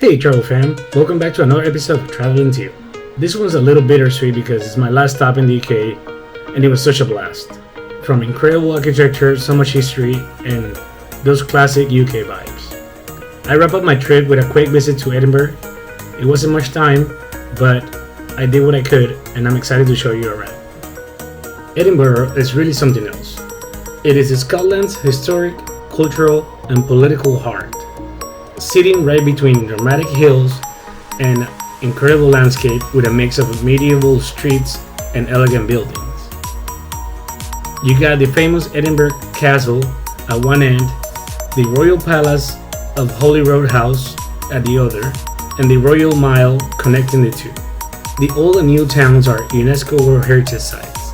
Hey travel fam, welcome back to another episode of Travelingtio. This one's a little bittersweet because it's my last stop in the UK and it was such a blast. From incredible architecture, so much history, and those classic UK vibes. I wrap up my trip with a quick visit to Edinburgh. It wasn't much time, but I did what I could and I'm excited to show you around. Edinburgh is really something else. It is Scotland's historic, cultural, and political heart. Sitting right between dramatic hills and incredible landscape with a mix of medieval streets and elegant buildings. You got the famous Edinburgh Castle at one end, the Royal Palace of Holyroodhouse at the other, and the Royal Mile connecting the two. The old and new towns are UNESCO World Heritage sites,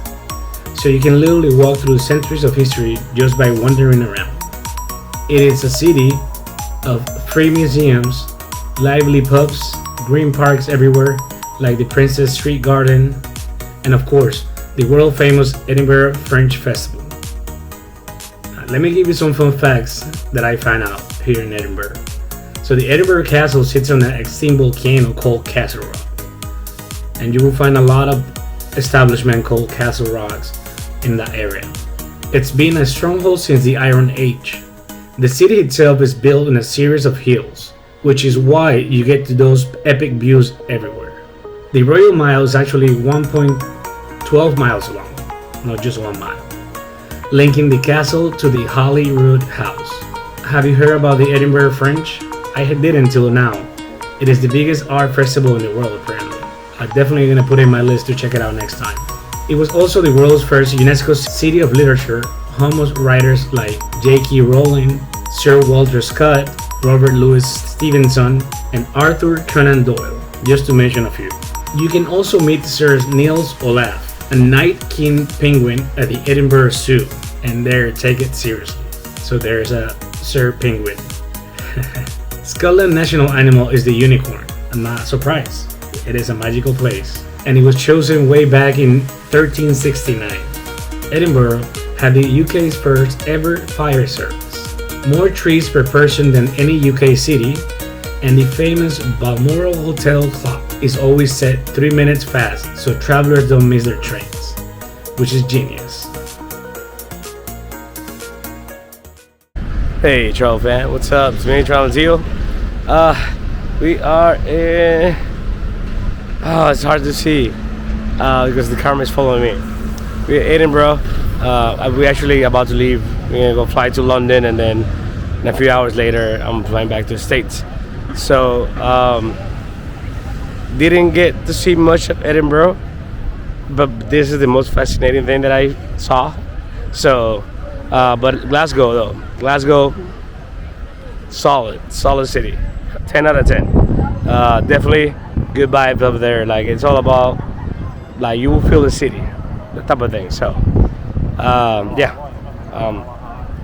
so you can literally walk through centuries of history just by wandering around. It is a city of free museums, lively pubs, green parks everywhere like the Princess Street Garden, and of course the world famous Edinburgh Fringe Festival. Let me give you some fun facts that I found out here in Edinburgh. So the Edinburgh Castle sits on an extinct volcano called Castle Rock, and you will find a lot of establishments called Castle Rocks in that area. It's been a stronghold since the Iron Age. The city itself is built in a series of hills, which is why you get to those epic views everywhere. The Royal Mile is actually 1.12 miles long, not just 1 mile, linking the castle to the Holyroodhouse. Have you heard about the Edinburgh Fringe? I didn't until now. It is the biggest art festival in the world apparently. I'm definitely going to put it in my list to check it out next time. It was also the world's first UNESCO City of Literature, home of writers like J.K. Rowling, Sir Walter Scott, Robert Louis Stevenson, and Arthur Conan Doyle, just to mention a few. You can also meet Sir Niels Olaf, a Night King penguin at the Edinburgh Zoo, and there, take it seriously. So there's a Sir Penguin. Scotland's national animal is the unicorn. I'm not surprised. It is a magical place, and it was chosen way back in 1369. Edinburgh had the UK's first ever fire service. More trees per person than any UK city, and the famous Balmoral Hotel clock is always set 3 minutes fast so travelers don't miss their trains, which is genius. Hey travel fan, what's up? It's me, Travelingtio. We are in... it's hard to see because the camera is following me. We're in Edinburgh. We're actually about to leave. We're gonna go fly to London, and then in a few hours later I'm flying back to the States. So didn't get to see much of Edinburgh, but this is the most fascinating thing that I saw. So but Glasgow though, Glasgow, solid city, 10 out of 10. Definitely good vibes up there. Like, it's all about, like, you will feel the city, that type of thing. So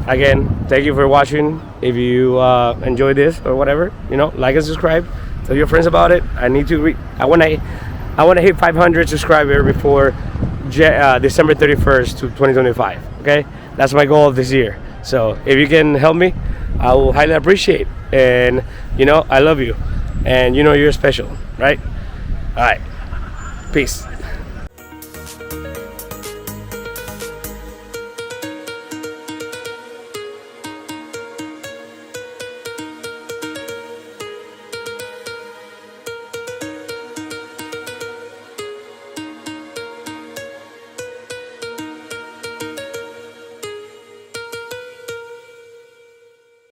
again, thank you for watching. If you enjoy this or whatever, like and subscribe, tell your friends about it. I need to I want to hit 500 subscribers before December 31st to 2025. Okay, that's my goal this year. So if you can help me, I will highly appreciate. And I love you, and you're special, right? All right, peace.